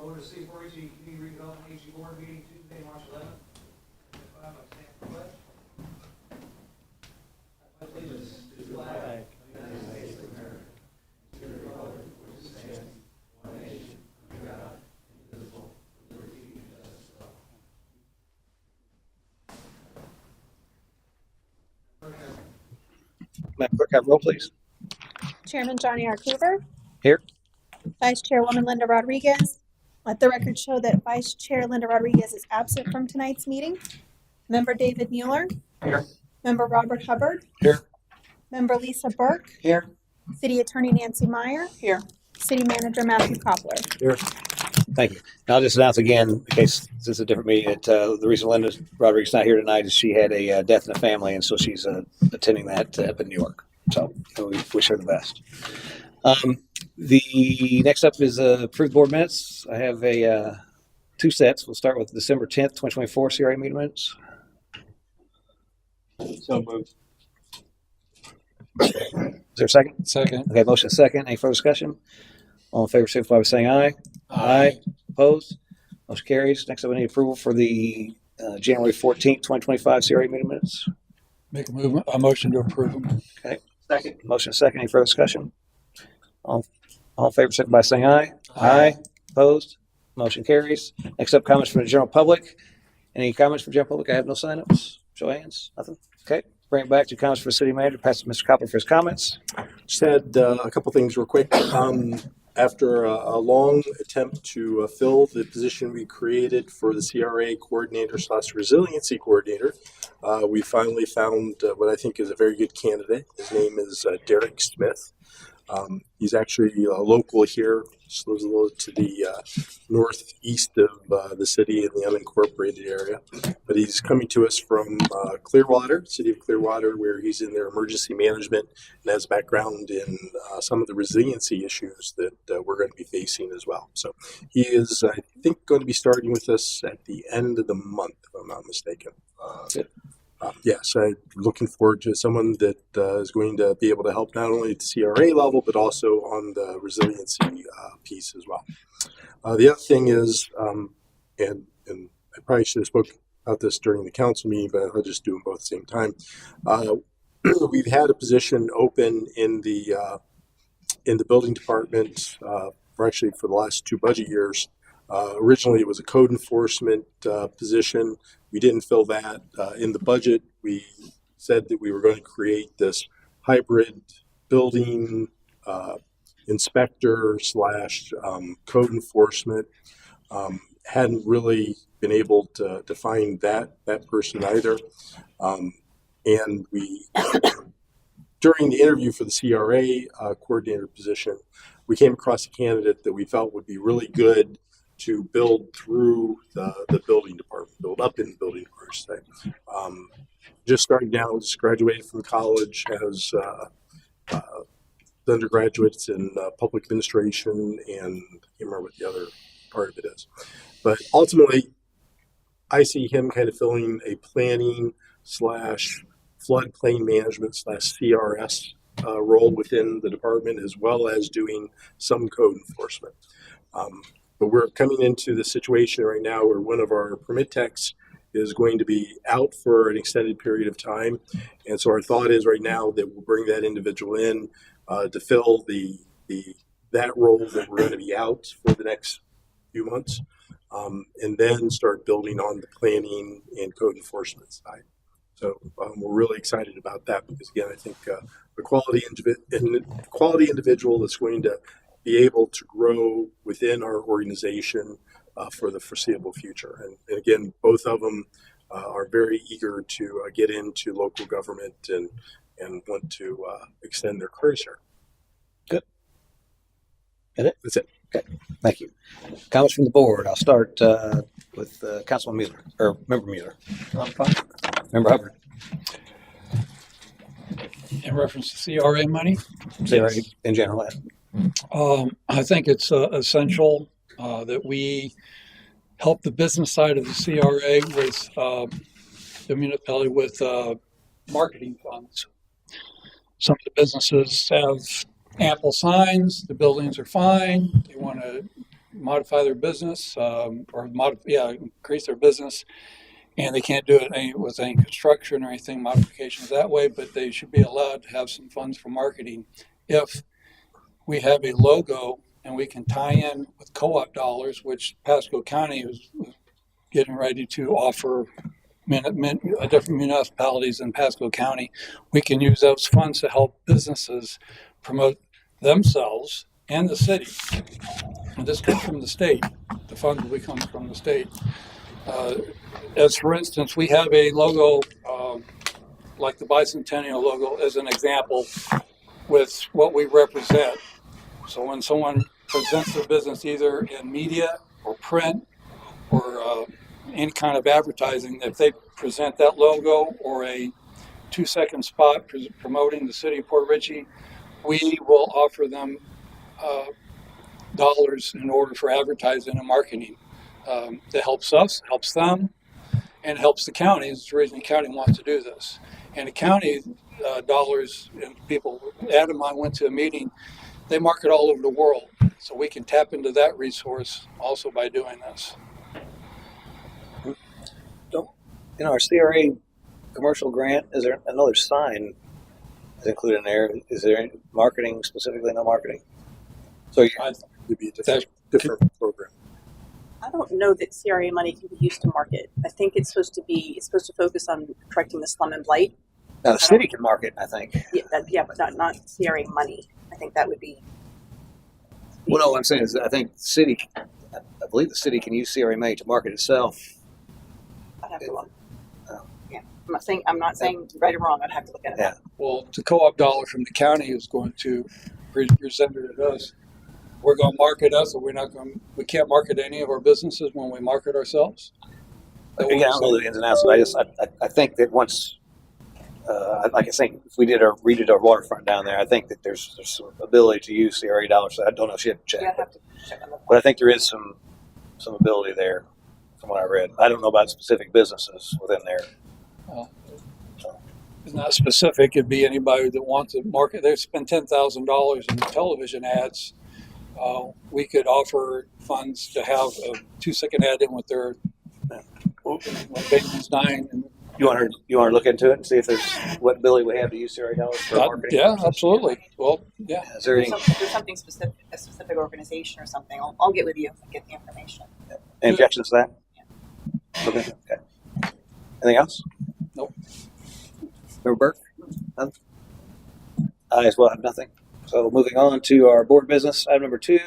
Order C4HE Community Redevelopment AG Board meeting Tuesday, March 11th. I stand for pledge. I pledge allegiance to the flag of the United States of America, to the republic for which it stands, one nation, under God, indivisible, with liberty and justice for all. Madam Clerk, have roll, please. Chairman Johnny R. Coover. Here. Vice Chairwoman Linda Rodriguez. Let the record show that Vice Chair Linda Rodriguez is absent from tonight's meeting. Member David Mueller. Here. Member Robert Hubbard. Here. Member Lisa Burke. Here. City Attorney Nancy Meyer. Here. City Manager Matthew Koppler. Here. Thank you. Now I'll just announce again, in case this is a different meeting, that the reason Linda Rodriguez is not here tonight is she had a death in the family, and so she's attending that up in New York. So we wish her the best. The next up is approved board minutes. I have two sets. We'll start with December 10th, 2024 CRA meeting minutes. So moved. Is there a second? Second. Okay, motion second. Any further discussion? All in favor, signify by saying aye. Aye. Opposed? Motion carries. Next up, we need approval for the January 14th, 2025 CRA meeting minutes. Make a motion to approve them. Okay. Second. Motion second. Any further discussion? All in favor, signify by saying aye. Aye. Opposed? Motion carries. Next up, comments from the general public. Any comments from the general public? I have no sign-ups. Show of hands. Nothing. Okay. Bring it back to comments for the city manager. Pass it to Mr. Koppler for his comments. Just had a couple things real quick. After a long attempt to fill the position we created for the CRA coordinator / resiliency coordinator, we finally found what I think is a very good candidate. His name is Derek Smith. He's actually local here, just lives a little to the northeast of the city in the unincorporated area. But he's coming to us from Clearwater, city of Clearwater, where he's in their emergency management and has background in some of the resiliency issues that we're going to be facing as well. So he is, I think, going to be starting with us at the end of the month, if I'm not mistaken. Yes, I'm looking forward to someone that is going to be able to help not only at the CRA level, but also on the resiliency piece as well. The other thing is, and I probably should have spoke about this during the council meeting, but I'll just do them both at the same time. We've had a position open in the building department for the last 2 budget years. Originally, it was a code enforcement position. We didn't fill that. In the budget, we said that we were going to create this hybrid building inspector / code enforcement. Hadn't really been able to find that person either. And we, during the interview for the CRA coordinator position, we came across a candidate that we felt would be really good to build through the building department, build up in the building department. Just starting down, just graduated from college, has undergraduates in public administration, and I can't remember what the other part of it is. But ultimately, I see him kind of filling a planning / floodplain management / CRS role within the department, as well as doing some code enforcement. But we're coming into the situation right now where one of our permit techs is going to be out for an extended period of time. And so our thought is right now that we'll bring that individual in to fill that role that we're going to be out for the next few months, and then start building on the planning and code enforcement side. So we're really excited about that because, again, I think the quality individual that's going to be able to grow within our organization for the foreseeable future. And again, both of them are very eager to get into local government and want to extend their careers here. Good. That's it. Okay. Thank you. Comments from the board. I'll start with Councilman Mueller, or Member Mueller. Member Hubbard. In reference to CRA money, CRA in general. I think it's essential that we help the business side of the CRA with the municipality with marketing funds. Some of the businesses have ample signs, the buildings are fine, they want to modify their business, increase their business, and they can't do it with any construction or anything modifications that way, but they should be allowed to have some funds for marketing if we have a logo and we can tie in with co-op dollars, which Pasco County is getting ready to offer different municipalities in Pasco County. We can use those funds to help businesses promote themselves and the city. And this comes from the state. The funds will be coming from the state. As for instance, we have a logo like the bicentennial logo as an example with what we represent. So when someone presents their business either in media or print or any kind of advertising, if they present that logo or a 2-second spot promoting the city of Port Richey, we will offer them dollars in order for advertising and marketing. That helps us, helps them, and helps the county. It's the reason the county wants to do this. And the county dollars, and people, Adam and I went to a meeting, they market all over the world. So we can tap into that resource also by doing this. In our CRA commercial grant, is there another sign is included in there? Is there any marketing, specifically no marketing? So It'd be a different program. I don't know that CRA money can be used to market. I think it's supposed to focus on correcting the slum and blight. now the city can market, I think. Yeah, but not CRA money. I think that would be. Well, no, what I'm saying is I think the city, I believe the city can use CRA money to market itself. I'd have to look. Oh. Yeah, I'm not saying right or wrong. I'd have to look at it. Yeah. Well, the co-op dollar from the county is going to present it to us. We're going to market us, or we can't market any of our businesses when we market ourselves. Again, I don't know the ins and outs. I think that once, like I think if we redid our waterfront down there, I think that there's some ability to use CRA dollars. So I don't know if she had to check, Yeah, I'd have to check on that. but I think there is some ability there from what I read. I don't know about specific businesses within there. It's not specific. It'd be anybody that wants to market. They spend $10,000 in television ads. We could offer funds to have a 2-second ad in with their when baby's dying. And, You want to look into it and see if there's what ability we have to use CRA dollars for marketing? yeah, absolutely. Well, yeah. Is there any There's something specific, a specific organization or something. I'll get with you and get the information. objections to that? Okay. Anything else? Nope. Member Burke? None? I as well have nothing. So moving on to our board business, item number 2,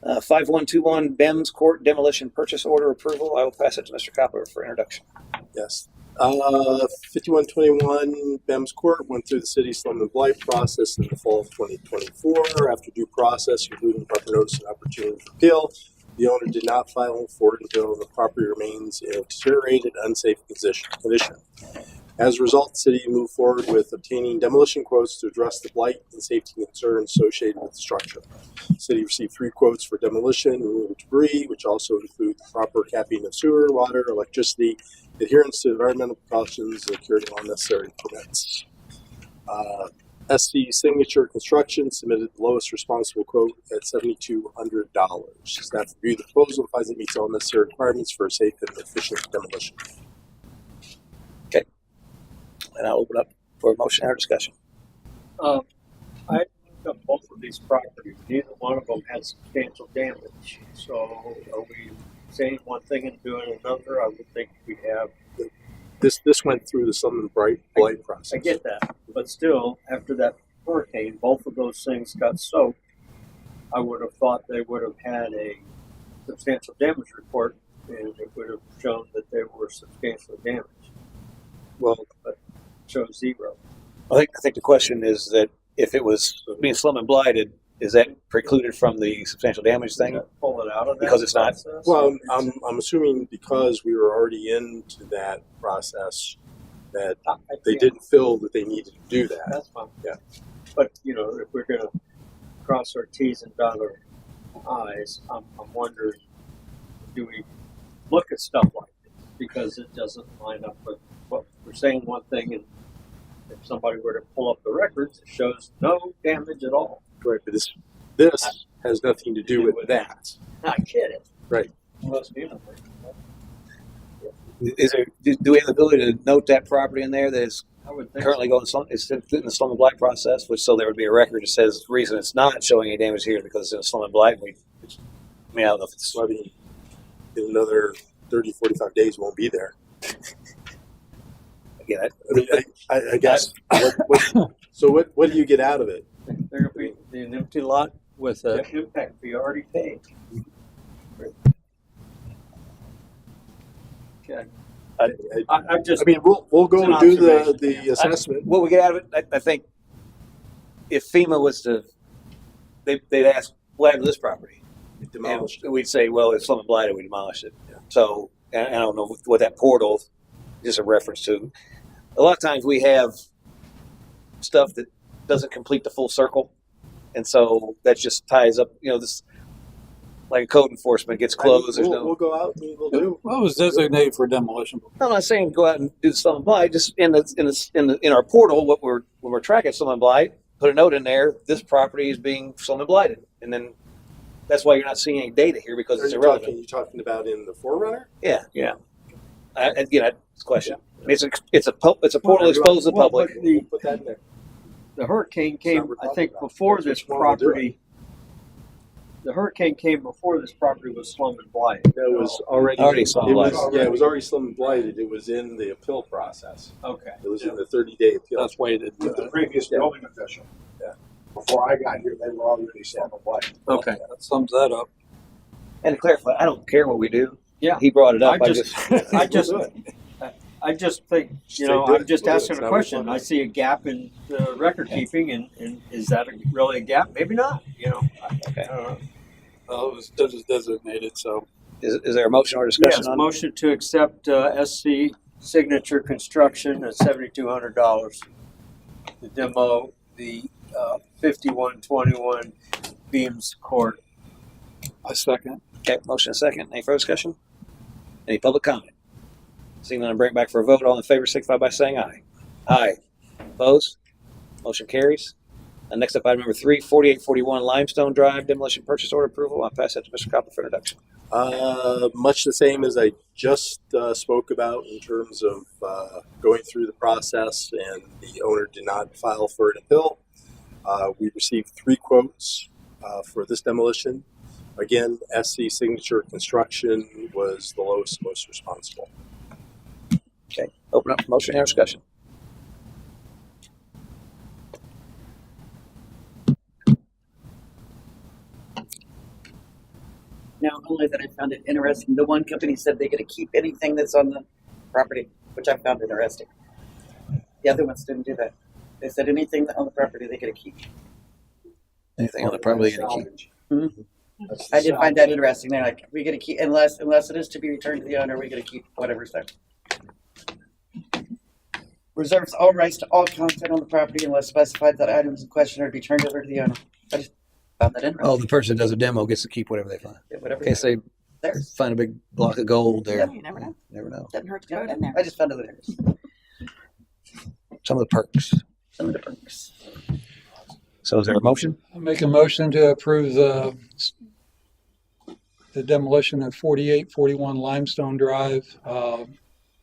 5121 Bems Court demolition purchase order approval. I will pass it to Mr. Copper for introduction. Yes. 5121 Bems Court went through the city slum and blight process in the fall of 2024. After due process, including proper notice and opportunity for appeal, the owner did not file for it until the property remains in a deteriorated, unsafe condition. As a result, the city moved forward with obtaining demolition quotes to address the blight and safety concerns associated with the structure. The city received 3 quotes for demolition, removal of debris, which also include proper capping of sewer, water, electricity, adherence to environmental precautions, and securing all necessary permits. SC Signature Construction submitted the lowest responsible quote at $7,200. Staff reviewed the proposal and finds it meets all necessary requirements for a safe and efficient demolition. And I'll open up for a motion or discussion. I looked up both of these properties. Neither one of them had substantial damage. So are we saying one thing and doing another? I would think we have. This went through the slum and blight process. I get that. But still, after that hurricane, both of those things got soaked. I would have thought they would have had a substantial damage report, and it would have shown that they were substantially damaged. Well, but shows 0. I think the question is that if it was being slum and blighted, is that precluded from the substantial damage thing? Pull it out of that Because it's not. process? well, I'm assuming because we were already into that process that they didn't feel that they needed to do that. That's fine. Yeah. But, if we're going to cross our T's and dot our I's, I'm wondering, do we look at stuff like this? Because it doesn't line up with what we're saying one thing, and if somebody were to pull up the records, it shows no damage at all. Correct. But this has nothing to do with that. Not kidding. Right. Must be enough. Is there, do we have the ability to note that property in there that is I would think currently going, it's in the slum and blight process, which so there would be a record that says the reason it's not showing any damage here is because it's in a slum and blight. I mean, I don't know if it's, So, I mean, in another 30, 45 days, won't be there. again, I mean, I guess. So what do you get out of it? There will be an empty lot with an impact fee already paid. Okay. I just, I mean, we'll go It's an and do observation, the assessment. what we get out of it, I think if FEMA was to, they'd ask, what happened to this property? Demolished. And we'd say, well, it's slum and blighted, we demolished it. Yeah. So, and I don't know what that portal is a reference to. A lot of times we have stuff that doesn't complete the full circle. And so that just ties up, this, like a code enforcement gets closed. There's We'll go out and we'll do. Well, it was designated for demolition. I'm not saying go out and do the slum and blight. Just in our portal, when we're tracking slum and blight, put a note in there. This property is being slum and blighted, and then that's why you're not seeing any data here because it's irrelevant. You're talking about in the Forerunner? Yeah. Again, that's a question. I mean, it's a portal exposed to the public. We'll put that in there. the hurricane came, It's I not think, Republican. before That's this which one we'll do property. The hurricane came before this property was slum and blight. That was already Slum it and was- blighted. Yeah, it was already slum and blighted. It was in the appeal process. Okay. It was in the 30-day appeal. That's waited. With the previous building official. Yeah. Before I got here, they were already slum and blight. Okay. That sums that up. And to clarify, I don't care what we do. Yeah. He brought it up. I just think, I'm just asking a question. I see a gap in the record keeping, and is that really a gap? Maybe not. Okay. I don't know. It was designated, so. Is there a motion or discussion Yes, on it? motion to accept SC Signature Construction at $7,200 to demo the 5121 Beams Court. I second. Okay, motion and second. Any further discussion? Any public comment? Seeing none, bring it back for a vote. All in favor, signify by saying aye. Aye. Opposed? Motion carries. Next up, item number 3, 4841 Limestone Drive demolition purchase order approval. I'll pass that to Mr. Copper for introduction. Much the same as I just spoke about in terms of going through the process, and the owner did not file for an appeal. We received 3 quotes for this demolition. Again, SC Signature Construction was the lowest, most responsible. Okay, open up for motion and discussion. Now, only that I found it interesting. The one company said they're going to keep anything that's on the property, which I found interesting. The other ones didn't do that. They said anything on the property they're going to keep. Anything on the property you're going to keep? I did find that interesting. They're like, we're going to keep, unless it is to be returned to the owner, we're going to keep whatever's there. Reserves all rights to all content on the property unless specified that items in question are to be turned over to the owner. I just found that interesting. Oh, the person that does a demo gets to keep whatever they find. Yeah, whatever. In case they Theirs. find a big block of gold there. Yeah, you never know. Never know. Doesn't hurt to go in there. I just found it interesting. Some of the perks. Some of the perks. So is there a motion? I make a motion to approve the demolition of 4841 Limestone Drive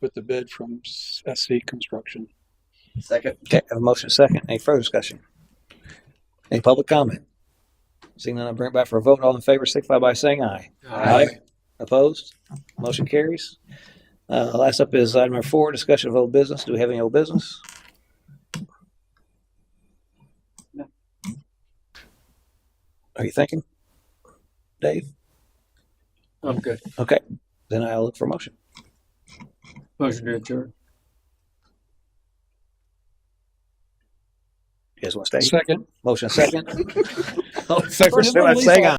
with the bid from SC Construction. Second. Okay, I have a motion and a second. Any further discussion? Any public comment? Seeing none, I'll bring it back for a vote. All in favor, signify by saying aye. Opposed? Motion carries. Last up is item number 4, discussion of old business. Do we have any old business? No. Are you thinking, Dave? I'm good. Okay, then I'll look for a motion. Motion to adjourn. You guys want to stay? Second. Motion second. All in favor, signify by saying aye.